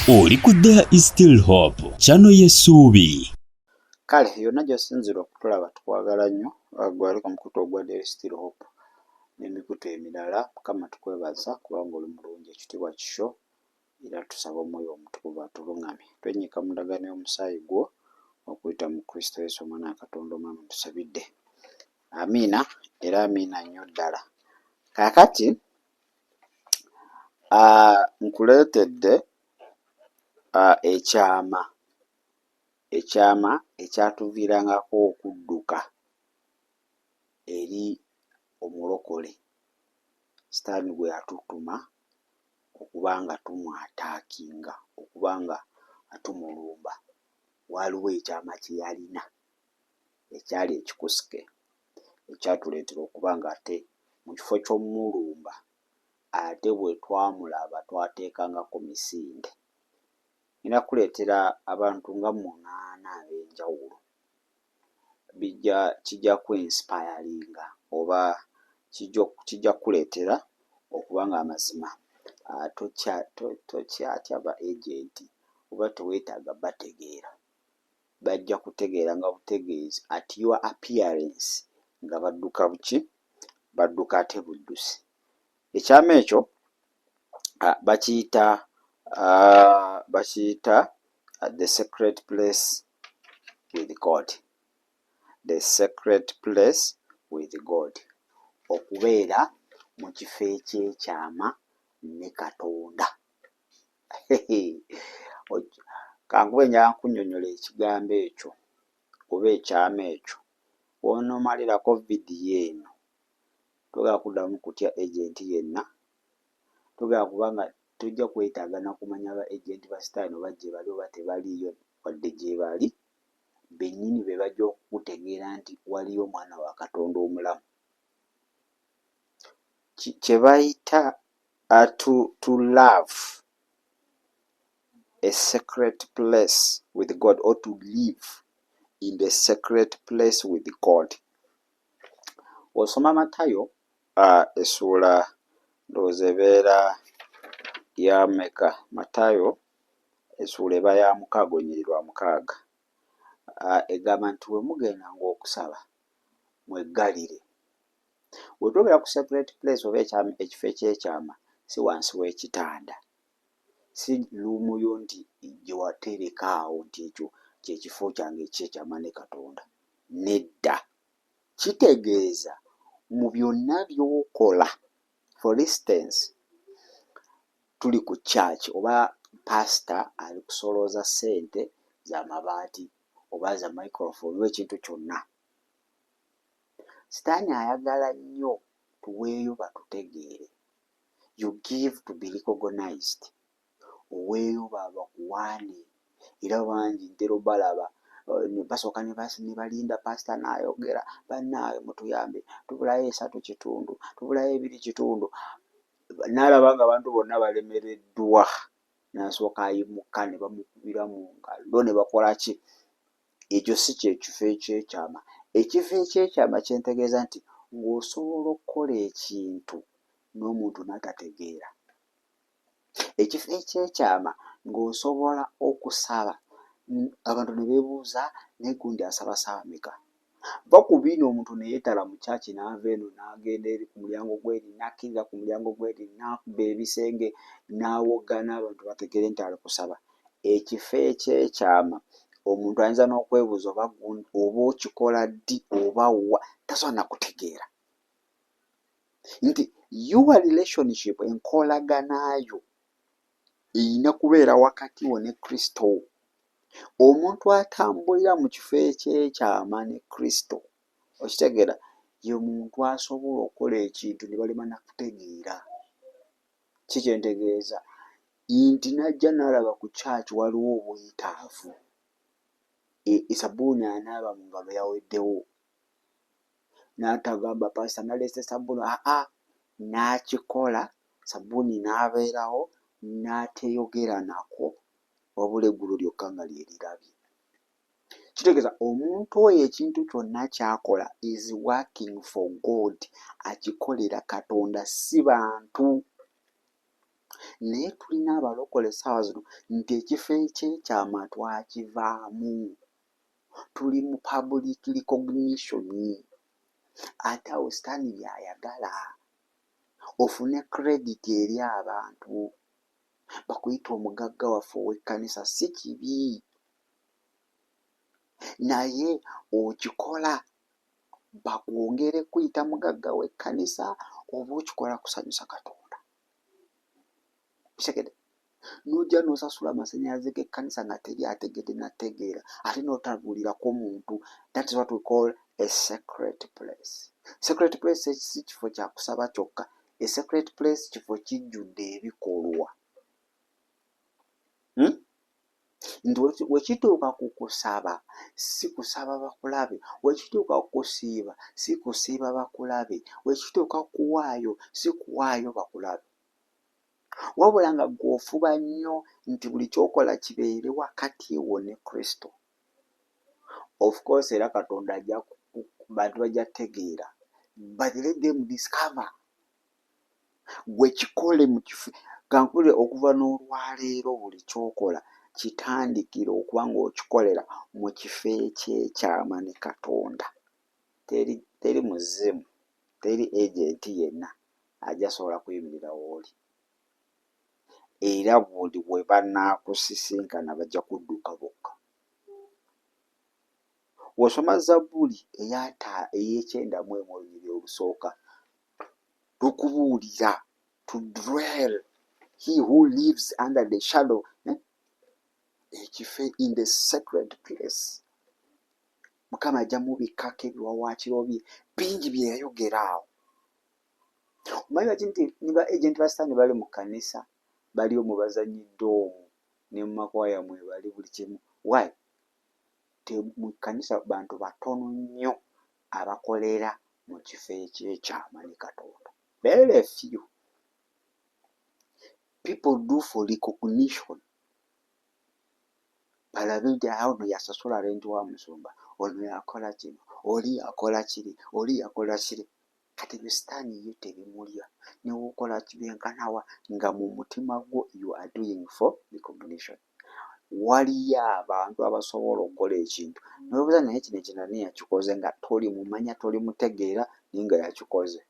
Oli ku There is Still Hope, channel y'essuubi. Kale yonna gy'osinzira okutulaba tukwagala nnyo. Gwali ku mukutu ogwa There is Still Hope n'emikutu emirala. Mukama tukwebaza kubanga oli mulungi, ekitiibwa kisho era tusaba omwoyo omutukuvu atuluŋŋamye. Twennyika mu ndagaano y'omusaayi gwo okuyita mu Kristo Yesu omwana wa Katonda omwami tusabidde. Amiina era amiina nnyo ddala. Kaakati nkuleetedde ekyama ekyatuviirangako okudduka eri omulokole Sitaani gwe yatutuma okuba nga tumwataakinga, okuba nga tumulumba. Waliwo ekyama kye yalina ekyali ekikusike ekyatuleetera okuba nga ate mu kifo ky'omulumba ate bwe twamulaba twateekangako misinde. Nina kuleetera abantu nga 8 ab'enjawulo. Kijja kwinsipayalinga oba kijja kuleetera okuba nga amazima tokyatya ba agenti oba teweetaaga bategeera. Bajja kutegeera nga butegeezi at your appearance nga badduka buki, badduka ate buddusi. Ekyama ekyo bakiyita the secret place with God. The secret place with God. Okubeera mu kifo ekyekyama ne Katonda. Kankube njala nkunnyonnyola ekigambo ekyo oba ekyama ekyo. W'onoomalirako vidiyo eno togenda kuddamu kutya agenti yenna. Togenda kubanga tojja kwetaaga na kumanya ba agenti ba Sitaani oba gye bali oba tebaliiyo wadde gye bali. Bennyini be bajja okukutegeera nti waliyo omwana wa Katonda omulamu. Kye bayita to love a secret place with God or to live in the secret place with God. Osoma Matayo essuula ndowooza ebeera ya Meka. Matayo essuula eba ya 6:6. Egamba nti bwe mugendanga okusaba mweggalire. Bwe twogera ku secret place oba ekifo ekyekyama si wansi w'ekitanda, si luumu yo nti gye watereka awo nti ekyo kye kifo kyange ekyekyama ne Katonda. Nedda, kitegeeza mu byonna by'okola. For instance, tuli ku church oba pastor ali kusolooza ssente za mabaati oba za microphone oba ekintu kyonna. Sitaani ayagala nnyo tuweeyo batutegeere. You give to be recognized. Oweeyo bakuwaane era bangi ntera obalaba basooka ne balinda pasita n'ayogera, bannaawe mutuyambe, tubulayo 3 tubulayo 2. N'alaba ng'abantu bonna balemereddwa n'asooka ayimuka ne bamukubira mu ngalo ne bakola ki. Ekyo si kye kifo ekyekyama. Ekifo ekyekyama kyentegeeza nti ng'osobola okukola ekintu n'omuntu n'atategeera. Ekifo ekyekyama ng'osobola okusaba abantu ne beebuuza naye gundi asaba ssaawa meka. Va ku bino omuntu ne yeetala mu kyaki n'ava eno n'agenda eri ku mulyango gw'eri n'akkirira ku mulyango gw'eri n'akuba ebisenge n'awoggana abantu bategeere nti ali kusaba. Ekifo ekyekyama omuntu ayinza n'okwebuuza oba okikola ddi oba wa, tasobola na kutegeera. Nti your relationship enkolaganayo erina kubeera wakati wo ne Kristo. Omuntu atambulira mu kifo ekyekyama ne Kristo, okitegeera, ye muntu asobola okukola ekintu ne balema na kutegeera. Ki kyentegeeza? Nti najja n'alaba ku kyaki waliwo obwetaavu. Esabbuuni anaaba mu ngalo yaweddewo. N'atagamba pasita naleese sabbuuni, n'akikola, sabbuuni n'abeerawo, n'ateyogera nako wabula eggulu lyokka nga lye lirabye. Kitegeeza omuntu oyo ekintu kyonna ky'akola is working for God, akikolera Katonda si bantu. naye tulina abalokole essaawa zino nti ekifo ekyekyama twakivaamu. Tuli mu public recognition. Ate awo sitaani by'ayagala ofune credit eri abantu. Bakuyita omugagga waffe ow'ekkanisa si kibi, naye okikola bakwongere kuyita mugagga w'ekkanisa oba okikola kusanyusa Katonda. Kitegede n'ojja n'osasula amasannyalaze g'ekkanisa nga teri ategedde nategeera ate n'otabuulirako muntu. That is what we call a secret place. Secret place si kifo kya kusaba kyokka. A secret place kifo kijjudde ebikolwa. Nti wekituuka ku kusaba si kusaba bakulabe, wekituuka ku kusiiba si kusiiba bakulabe, wekituuka kuwaayo si kuwaayo bakulabe. Wabula nga gw'ofuba nnyo nti buli kyokola kibeere wakati wo ne Kristo. Of course era Katonda bantu bajja kutegeera, but let them discover. Gwe kikole mu kifo. Kankule okuva n'olwaleero buli kyokola kitandikira okuba ng'okikolera mu kifo ekyekyama ne Katonda. Teri muzimu, teri ejenti yenna ajja sobola kuyimirira w'oli. Era buli bwe banaakusisinkana bajja kudduka bokka. Wosoma Zabbuli ey'ekyendamu oluliri olusooka lukubuulira to dwell, he who lives under the shadow, ekifo in the sacred place. Mukama ajja mubikkako ebiwawaakiro bye bingi bye yayogera awo. Omanyi lwaki nti niba ejenti ba sitaani bali mu kkanisa, bali omwo bazannyi ddoomu ne mu makwaya mwe bali buli kimu. Why? Mu kkanisa bantu batono nnyo abakolera mu kifo ekyekyama ne Katonda. Very few people do for recognition. Balabe nti ono yasasula renti wa musumba, ono yakola kino, oli yakola kiri, oli yakola kiri. Kati ebyo sitaani ye tebimulya. Ne wokola kibyenkanawa nga mu mutima gwo you are doing for recognition. Waliyo abantu abasobola okukola ekintu nobuuza naye kino ekinani yakikoze nga toli mumanya, toli mutegeera, naye nga yakikoze.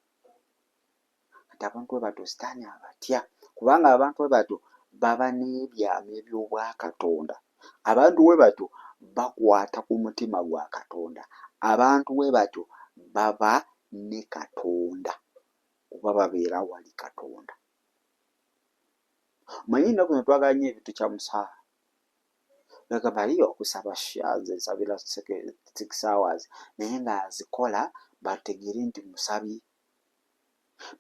Kati abantu bwe bato sitaani abatya, kubanga abantu bwe bato baba n'ebyama eby'obwakatonda. Abantu bwe bato bakwata ku mutima gwa Katonda. Abantu bwe bato baba ne Katonda kuba babeera wali Katonda. Manyi ennaku zino twagala nnyo ebintu kya musaa. Bagamba aliyo okusaba shares ensabira 6 hours naye ng'azikola bategeere nti musabi.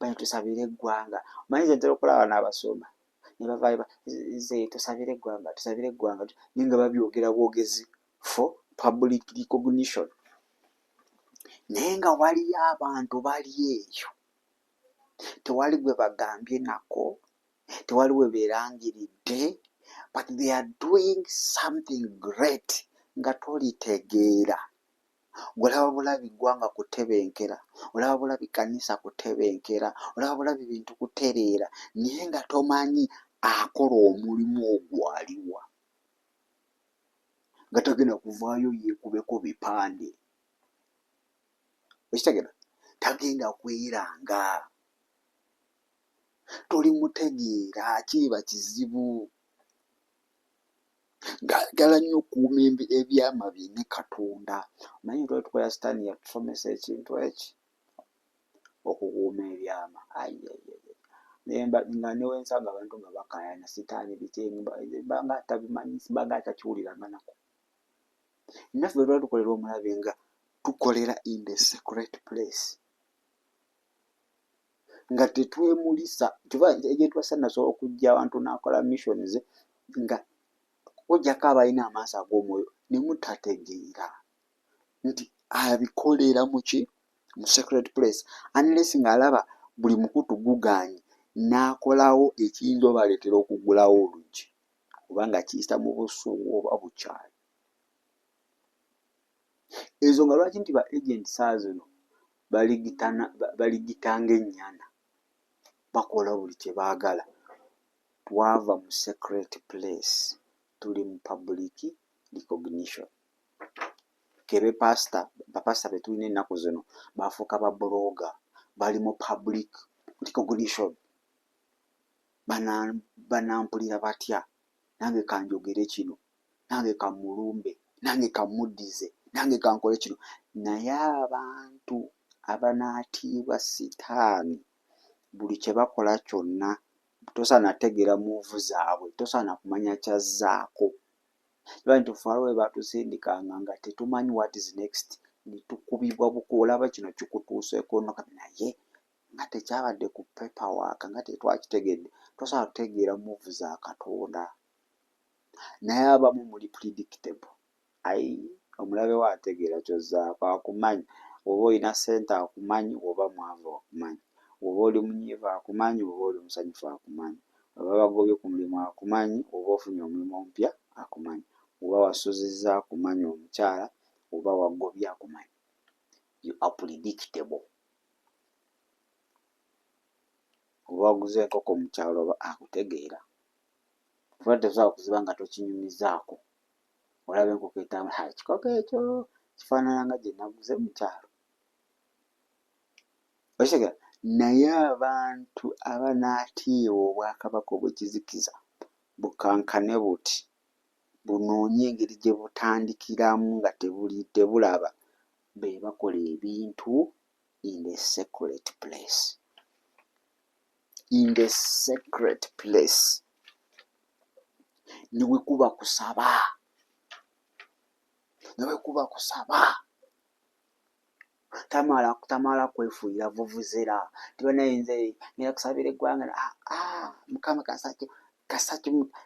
Bali tusabire eggwanga. Manyi nze ntera okulaba n'abasoma ne bavaayo ze tusabire eggwanga, tusabire eggwanga naye nga babyogera bwogezi for public recognition. Naye nga waliyo abantu bali eyo, tewali gwe bagambye nako, tewali we beerangiridde, but they are doing something great nga tolitegeera. Olaba bulabi ggwanga kutebenkera, olaba bulabi kkanisa kutebenkera, olaba bulabi bintu kutereera, naye nga tomanyi akola omulimu ogwo aliwa. Nga tagenda kuvaayo yeekubeko bipande. Ekitegeera tagenda kweranga. Toli mutegeera, kiba kizibu. Ng'ayagala nnyo okukuuma ebyama bye ne Katonda. Manyi twali tukola sitaani yatusomesa ekintu eki okukuuma ebyama. Nga newensanga abantu nga bakaayana sitaani biki banga atabimanyi, banga atakiwuliranga nako. Naffe bwe twali tukolera omulabe nga tukolera in the secret place. Nga tetwemulisa kiva egyetwasa nasobola okujja abantu n'akola missions nga ojjako abalina amaaso ag'omwoyo ne mutategeera nti abikolera muki mu secret place, unless ng'alaba buli mukutu gugaanye n'akolawo ekiyinza obaleetera okuggulawo oluggi kubanga kiyisa mu busungu oba bukyali. Ezo nga lwaki nti ba agenti saa zino baligitanga ennyana, bakola buli kye baagala. twava mu secret place tuli mu public recognition. Kebe bapasita be tulina ennaku zino bafuuka babulooga bali mu public recognition. Banampulira batya? Nange kanjogere kino, nange kamulumbe, nange kamuddize, nange kankole kino. Naye abantu abanaatiibwa sitaani buli kye bakola kyonna tosaana tegeera muuvu zaabwe, tosaana kumanya kyazzaako. Kiba nti Faro bwe batusindikanga nga tetumanyi what is next, ne tukubibwa buko, olaba kino kikutuuseeko naye nga tekyabadde ku paperwork, nga tetwakitegedde. Tosaana kutegeera muuvu za Katonda. Naye abamu muli predictable. Omulabe wa ategeera ky'ozzaako, akumanyi. Oba olina ssente akumanyi, oba mwavu akumanyi. Oba oli munyiivu akumanyi, oba oli musanyufu akumanyi. Oba bagobye ku mulimu akumanyi, oba ofunye omulimu omupya akumanyi. Oba wasuzizza akumanyi omukyala, oba wagobye akumanyi. You are predictable. Oba waguze enkoko mu kyalo oba akutegeera. Fuba tesobola kuziba nga tokinyumizaako. Olaba enkoko etambula, ekikoko ekyo kifaanana nga gye naguze mu kyalo. Okitegeera? Naye abantu abanaatiibwa Obwakabaka obw'ekizikiza bukankane buti, bunoonye engeri gye butandikiramu nga tebulaba, be bakola ebintu in the secret place. In the secret place. Ne bwe kuba kusaba. Ne bwe kuba kusaba. Tamala kwefuuyira vuvuzera. Tibanaye nze ngenda kusabira eggwanga. Mukama kasaki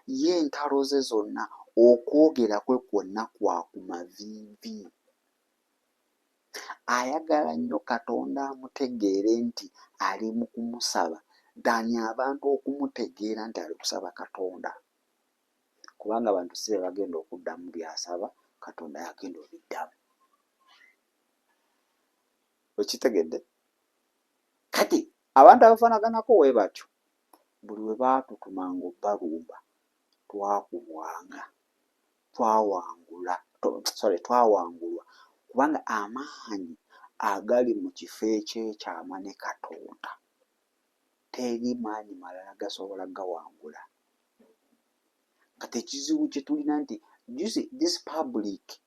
ye entalo ze zonna okwogera kwe kwonna kwa ku maviivi. Ayagala nnyo Katonda amutegeere nti ali mu kumusaba dani abantu okumutegeera nti ali kusaba Katonda. Kubanga abantu si be bagenda okuddamu byasaba, Katonda yagenda obiddamu. Okitegedde? Kati abantu abafaanaganako bwe batyo buli we baatutumanga obbalumba twakubwanga, twawangulwa kubanga amaanyi agali mu kifo ekyekyama ne Katonda teri maanyi malala gasobola gawangula. Kati ekizibu kye tulina nti this public,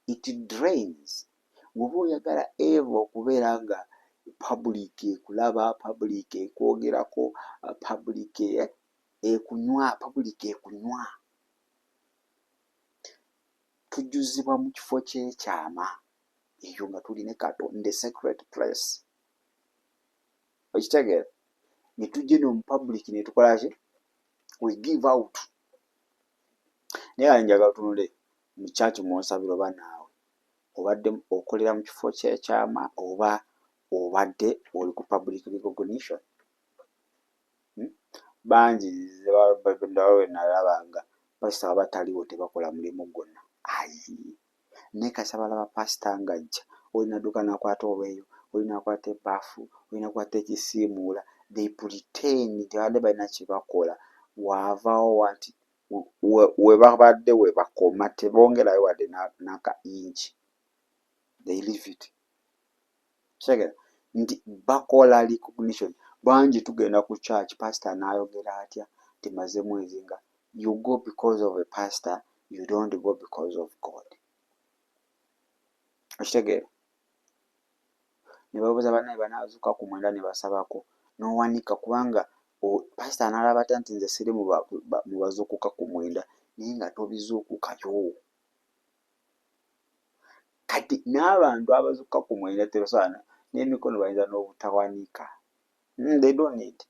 it drains. Bw'oba oyagala Eva okubeera nga public ekulaba, public ekwogerako, public ekunywa, tujjuzibwa mu kifo ky'ekyama eyo nga tulina Katonda, the secret place. Okitegeera? Ne tujja eno mu public ne tukola ki? We give out. Naye njagala tunule mu church mw'osabira oba naawe obadde okolera mu kifo ky'ekyama oba obadde oli ku public recognition. Bangi we nalabanga pasita waba taliwo tebakola mulimu gwonna. Naye kasaba balaba pasita ng'ajja, olina dduka nakwata olweyo, olina akwata ebbaafu, olina akwata ekisiimuula, they pretend tebadde balina kye bakola. Wavaawo wati we babadde we bakoma tebongerayo wadde n'aka inch. They leave it. Segera nti bakola recognition. Bangi tugenda ku church pastor n'ayogera atya timaze mwezi nga you go because of a pastor, you don't go because of God. Okitegeera? Ne babuuza bannaye banaazuuka ku mwenda ne basabako n'owanika kubanga pastor analaba atya nti nze siri mu bazuukuka ku mwenda naye nga tobizuukukayo. Kati n'abantu abazuukuka ku mwenda tebasaana n'emikono bayinza n'obutawanika. They don't need.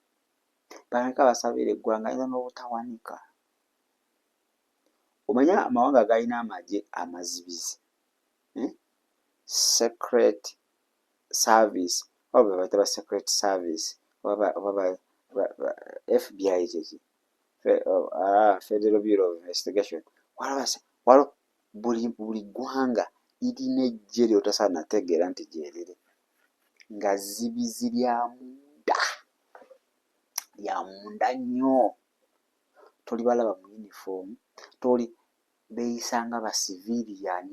Banaka basabira eggwanga ayinza n'obutawanika. Omanya amawanga galina amagye amazibizi. Secret service. Oba bayita secret service. Oba FBI kyeki. Federal Bureau of Investigation. Waliwo buli ggwanga lirina eggye ly'otasaana tegeera nti gyeriri. Nga zibizi lya munda. ya munda nnyo. Toli balaba mu uniform, toli beeyisanga ba civilian,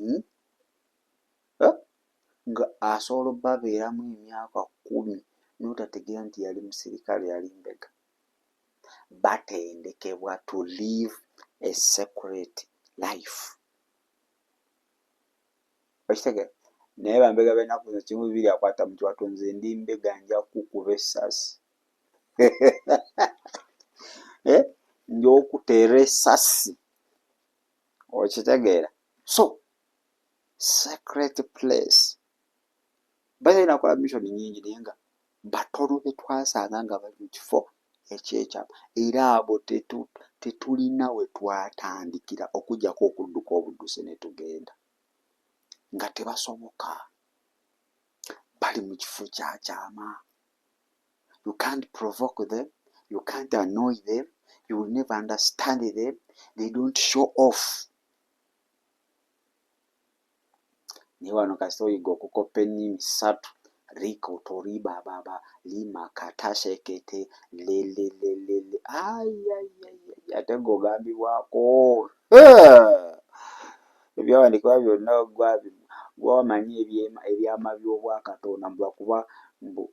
nga asobola obbabeeramu emyaka 10 n'otategeera nti yali musirikale yali mbega. Batendekebwa to live a separate life. Okitegeera? Naye bambega b'ennaku zino kimu bibiri akwata mu kiwato, nze ndi mbega nja kukuba essasi. Nja okuteera essasi. Okitegeera? So, secret place. Bale nakola mission nnyingi naye nga batono be twasanga nga bali mu kifo ekyekyama, era abo tetulina we twatandikira okuggyako okudduka obudduse ne tugenda nga tebasoboka, bali mu kifo kyakyama. You can't provoke them, you can't annoy them, you will never understand them, they don't show off. Naye wano kasita oyiga okukopa ennimi 3, riko toriba baba lima katashekete lelelelele ayayayay ate ng'ogambibwako ebyawandiikibwa byonna gwamanyi ebyama by'obwakatonda lwakuba mbu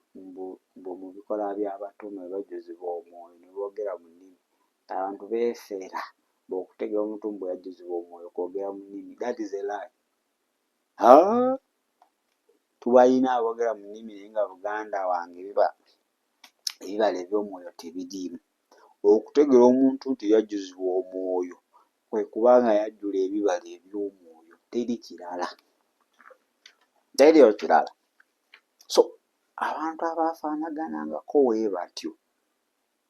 mu bikola by'abatume bajjuzibwa omwoyo ne boogera mu nnimi. Abantu beefera bw'okutegeera omuntu bwe yajjuzibwa omwoyo kwogera mu nnimi. That is a lie. Tubalina aboogera mu nnimi naye nga Buganda wange ebibala eby'omwoyo tebiriimu. Okutegeera omuntu nti yajjuzibwa omwoyo kwe kubanga yajjula ebibala eby'omwoyo, teri kirala. Teriyo kirala. So, abantu abaafaanaganangako bwe batyo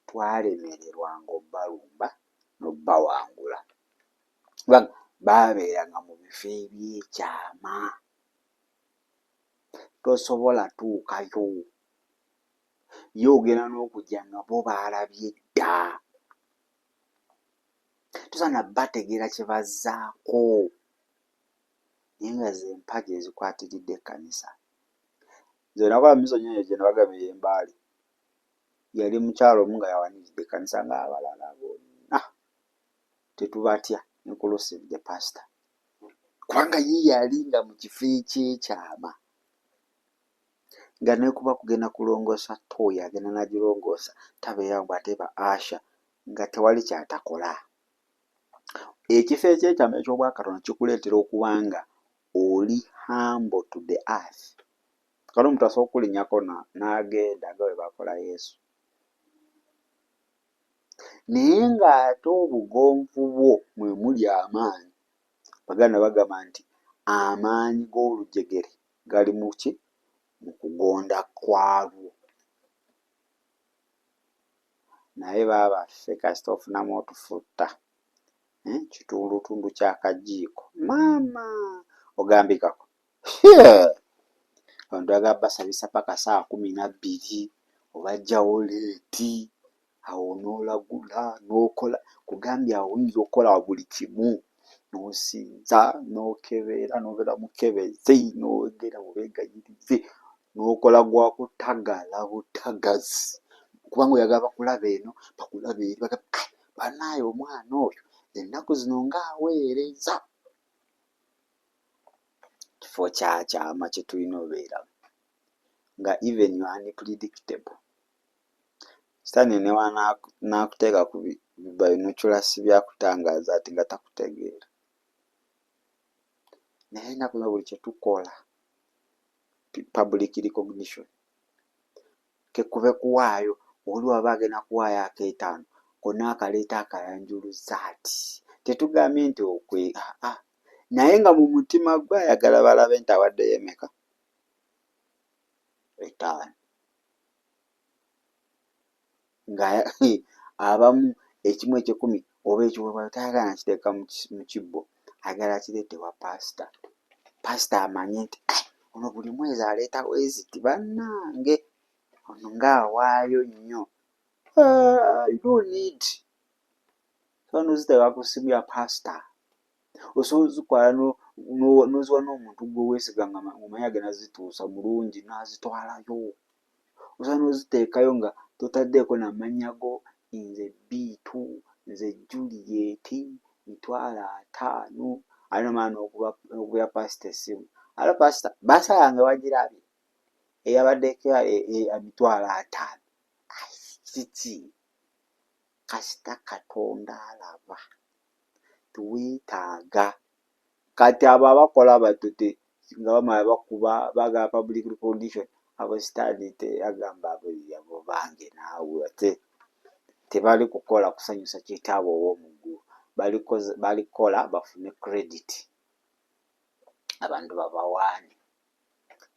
twalemererwanga obbalumba n'obbawangula. Baabeeranga mu bifo ebyekyama. Tosobola tuukayo. Ye ogenda n'okujja nga bo baalabye dda. Tosaana bategeera kye bazzaako. Naye nga ze mpagi ezikwatiridde ekkanisa. Nze nakola miso nnyo gye nabagamba ey'Embaale. Yali mukyalo omu nga yawaniridde ekkanisa ng'abalala bonna tetubatya, inclusive the pastor. Kubanga ye yali nga mu kifo ekyekyama. Nga ne kuba kugenda kulongoosa ttooyi agenda n'agirongoosa tabeera bw'ateeba Asha nga tewali kyatakola. Ekifo ekyekyama eky'Obwakatonda kikuleetera okuba nga oli humble to the earth. Kale omuntu asobola okulinnyako n'agenda nga bwe bakola Yesu. Naye ng'ate obugonvu bwo mwe muli amaanyi. Baganda bagamba nti amaanyi g'olujegere gali mu ki? Mu kugonda kwalwo. Naye baabaffe kasita ofunamu otufutta kitundutundu ky'akajiiko maama ogambikako. Abantu bagamba basabisa paka 12:00 obajjawo leeti, awo n'olagula n'okola. Kugambye awo oyinza okukola buli kimu, n'osinza n'okebera n'obeera mukebezi n'ogera bubeegayirize n'okola gwa kutagala butagazi kubanga oyagala bakulaba eno bakulaba eri bagamba bannaaye omwana oyo ennaku zino ng'aweereza. Kifo kyakyama kye tulina obeeramu nga even you are unpredictable. Sitaani ne n'akuteeka ku binoculars byakutangaaza ati nga takutegeera. Naye ennaku zino buli kye tukola public recognition. Kekube kuwaayo, oli waba agenda kuwaayo akeetaano konna akaleeta akayanjuluza ati tetugambye nti naye nga mu mutima gwe ayagala balabe nti awaddeyo emeka? 5. Nga abamu 1/10 oba ekiweebwayo tayagala nakiteeka mu kibbo, ayagala kireete wa pasita. Pasita amanye nti ono buli mwezi aleetawo eziti bannange ono ng'awaayo nnyo. You don't need. So n'oziteeka ku ssimu ya pasita. Osobola ozikola n'oziwa n'omuntu gwe weesiga nga omanyi agenda zituusa mulungi n'azitwalayo. Osobola n'oziteekayo nga totaddeeko n'amannya go, nze Biitu, nze Juliet, mitwalo 5. Alina maana okuya pasita essimu. Alo pasita, baasa yange wagirabye eyabaddeko emitwalo 5. Kiki? Kasita Katonda alaba. Tuweetaaga. Kati abo abakola batute nga bamala bakuba baga public recognition, abo sitaani teyagamba abo bange naawe ate tebali kukola kusanyusa kitaabo ow'omuggulu, balikola bafune credit, abantu babawaane.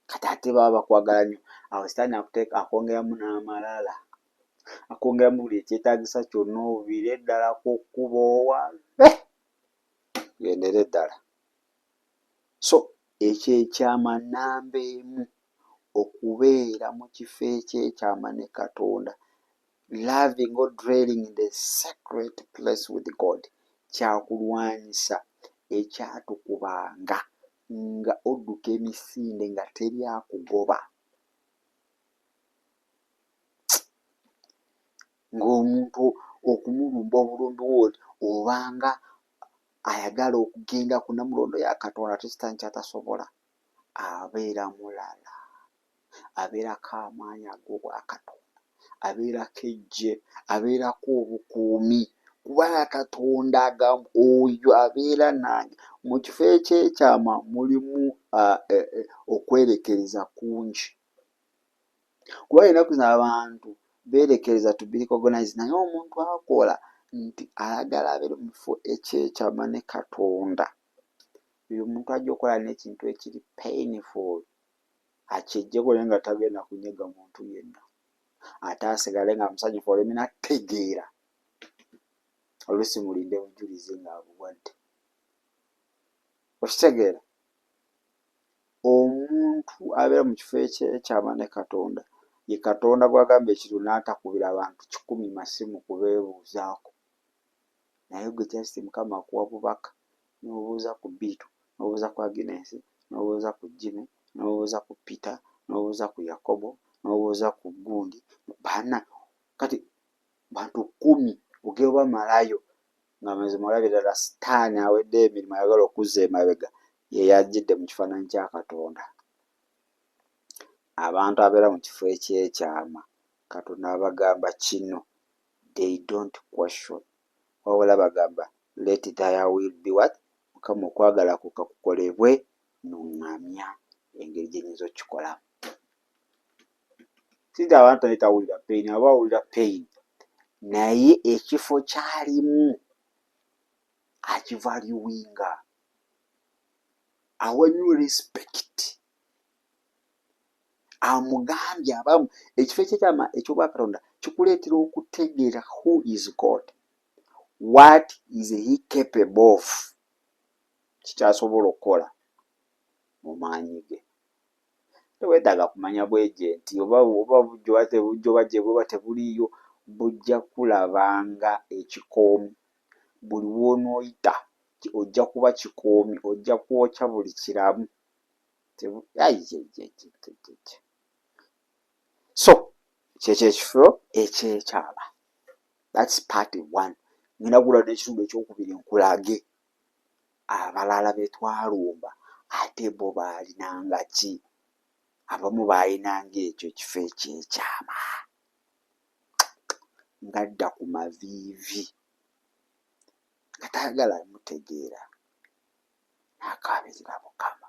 Kati ate baba bakwagala nnyo, awo sitaani akwongeramu n'amalala, akwongeramu buli ekyetaagisa kyonna, oviire ddala ku kkubo owabe, gendere ddala. So ekyo ekyama nnamba emu, okubeera mu kifo ekyekyama ne Katonda, loving or dwelling in the sacred place with God, kyakulwanyisa ekyatukubanga nga odduka emisinde nga teri akugoba, ng'omuntu okumulumba obulumbi wooti obanga ayagala okugenda ku Namulondo ya Katonda tesitaani kyatasobola, abeera mulala, abeerako amaanyi ag'obwa Katonda, abeerako eggye, abeerako obukuumi, kubanga Katonda oyo abeera nange. Mu kifo ekyekyama mulimu okwerekereza kungi, kuba ennaku zino abantu beerekereza to be recognized, naye omuntu akola nti ayagala abeere mu kifo ekyekyama ne Katonda, oyo omuntu ajja okukola n'ekintu ekiri painful, akyeggyeko naye nga tagenda kunyega muntu yenna, ate asigale nga musanyufu oleme nategeera. Oluusi mulinde bujulizi ng'abuwadde. Okitegeera? Omuntu abeera mu kifo ekyekyama ne Katonda, ye Katonda gw'agamba ekintu n'atakubira abantu 100 masimu kubeebuuzaako. Naye gwe just Mukama akuwa bubaka, n'obuuza ku Biitu, n'obuuza ku Agnes, n'obuuza ku Jimmy, n'obuuza ku Peter, n'obuuza ku Yakobo, n'obuuza ku Gundi, bana kati bantu 10 ogenda bamalayo nga mazima olabye ddala sitaani awedde emirimu ayagala okuzza emabega, ye yajjidde mu kifaananyi kya Katonda. Abantu abeera mu kifo ekyekyama, Katonda abagamba kino, they don't question, wabula bagamba let thy will be what? Mukama okwagala kukolebwe, n'oŋŋamya engeri gye nnyinza okukikolamu. Sinti abantu naye tawulira pain, aba awulira pain, naye ekifo kyalimu akivaluinga, awa nnyo respect, amugambye abamu. Ekifo ekyekyama eky'obwa Katonda kikuleetera okutegeera who is God, what is he capable of, kikyasobola okukola mu maanyi ge. Teweetaaga kumanya bwegye nti oba bujjoba gye buba tebuliiyo, bujja kulabanga ekikoomi. Buli w'onooyita ojja kuba kikoomi, ojja kwokya buli kiramu. So kyekyo ekifo ekyekyama, that's part 1. Ngenda kugula n'ekitundu ekyokubiri nkulage abalala be twalumba ate bo baalinanga ki. Abamu baalinanga ekyo ekifo ekyekyama, ngadda ku maviivi nga tayagala mutegeera, n'akaabirira Mukama,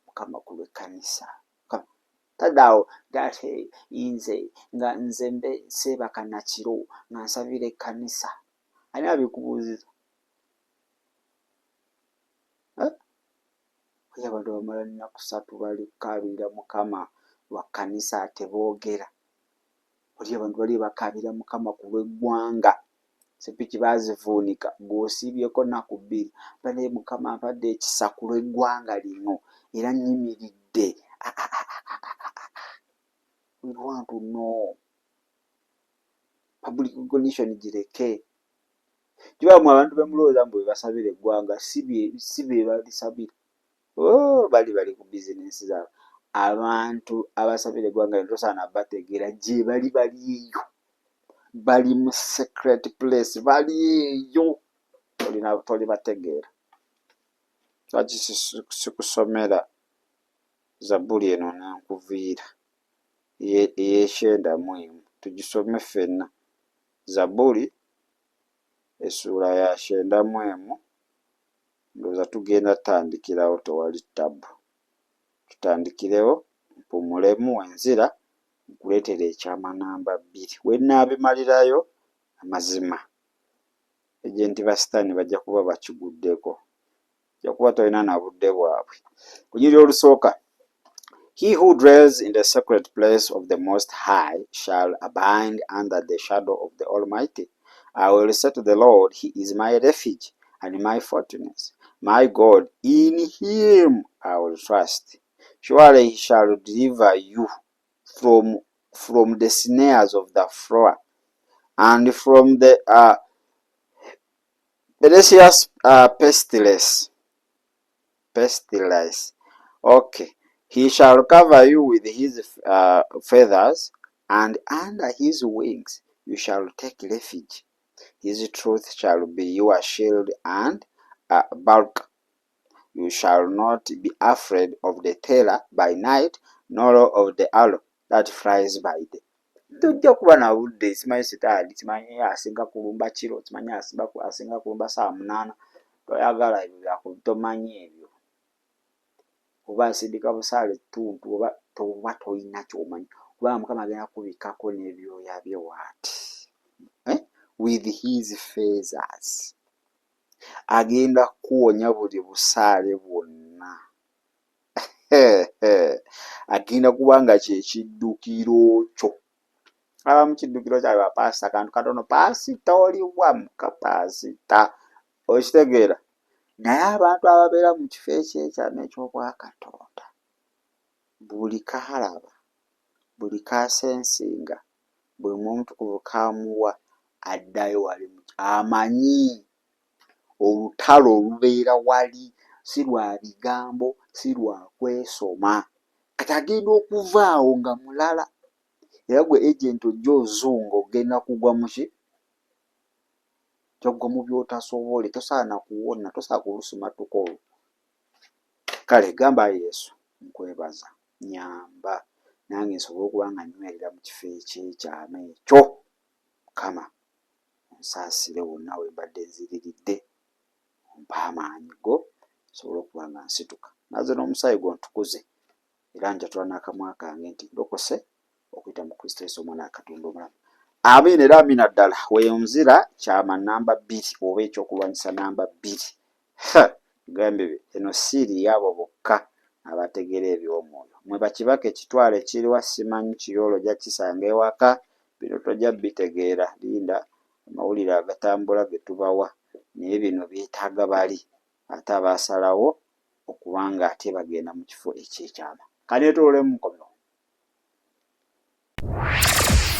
Mukama ku lw'ekkanisa. Taddaawo ate nze mbe Seebaka Nakiro nga nsabira ekkanisa. Ani abikubuuziza? Oyo abantu bamala nnaku 3 bali kukaabirira Mukama lwa kkanisa teboogera. Oli abantu bali bakaabirira Mukama ku lw'eggwanga, sepiki baazivuunika bw'osiibyeko nnaku 2, banaye Mukama ampadde ekisa ku lw'eggwanga lino era nnyimiridde. We want to know. Public recognition gireke. Kibamu abantu bemulowooza mbu bebasabira eggwanga, si bye balisabira. Bali ku bizinensi zaabwe. abantu abasabira eggwanga tosaana bategeera gye bali eyo, bali mu secret place, bali eyo, toli bategeera. Lwaki sikusomera Zabbuli eno nenkuviira ey'ekyenda tugisome ffenna. Zabbuli essuula ya 91 ndowooza tugenda tutandikirawo, tewali ttabu. Tutandikirewo mpumulemu wenzira nkuleetera ekyama namba 2. We nnaabimalirayo amazima ejenti ba sitaani bajja kuba bakiguddeko, bajja kuba tolina na budde bwabwe. Lunyiriri olusooka, He who dwells in the secret place of the Most High shall abide under the shadow of the Almighty. I will say to the Lord, He is my refuge and my fortress, my God, in Him I will trust. Surely He shall deliver you from the snares of the fowler and from the perilous pestilence. Okay. He shall cover you with His feathers, and under His wings you shall take refuge. His truth shall be your shield and bulwark. You shall not be afraid of the terror by night, nor of the arrow that flies by day. Tujja kuba na budde, simanyi sitaani, simanyi asinga kulumba kiro, simanyi asinga kulumba saa 8. Toyagala ebyo tomanyi ebyo. Oba asindika busaale ttuntu oba tolina ky'omanyi. Kubanga Mukama agenda kubikako n'ebyoya bye waati. With His feathers. Agenda kuwonya buli busaale bwonna. Agenda kubanga kyekiddukiro kyo. Abamu kiddukiro kyabwe bapaasita, kantu katono, paasita oliwa muka paasita. Okitegeera? Naye abantu ababeera mu kifo ekyekyama eky'obwakatonda, buli kaalaba, buli kaasensinga, buli Omutukuvu kaamuwa addayo wali amanyi olutalo olubeera wali, si lwa bigambo, si lwa kwesoma. Kati agenda okuvaawo nga mulala. Era gwe ejenti ojja ozunga ogenda kugwa mu ki? Kyogwa mu by'otasobole, tosaana kuwona, tosaana kulusumatuka olwo. Kale gamba Yesu, nkwebaza, nyamba nange nsobole okuba nga nywerera mu kifo ekyekyama ekyo. Mukama onsaasire wonna we mbadde nziriridde, ompe amaanyi go nsobole okuba nga nsituka. Naze n'omusaayi gwo ntukuze, era njatula n'akamwa kange nti ndokose okuyita mu Kristo Yesu omwana wa Katonda omulamu. Amiina era amiina ddala. Weyo muzira kyama namba 2 oba ekyokulwanyisa namba 2. Gambe eno siiri yabo bokka abategeera eby'omwoyo. Mwe bakibaka ekitwalo ekiriwa simanyi kiyolo ojja kisanga ewaka, bino tojja bitegeera. Linda amawulire agatambula ge tubawa, naye bino byetaaga bali ate abaasalawo okubanga ate bagenda mu kifo ekyekyama. Kaneetoolemu nkomyo.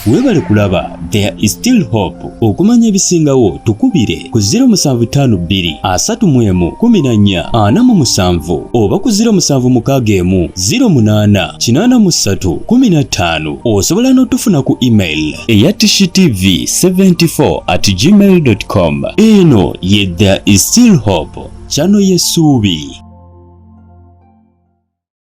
Weebale kulaba There is Still Hope. Okumanya ebisingawo tukubire ku 0752 31 14 47 oba ku 0761 08 83 15. Osobola n'otufuna ku email eya tshitv74@gmail.com. Eno ye There is Still Hope, channel y'essuubi.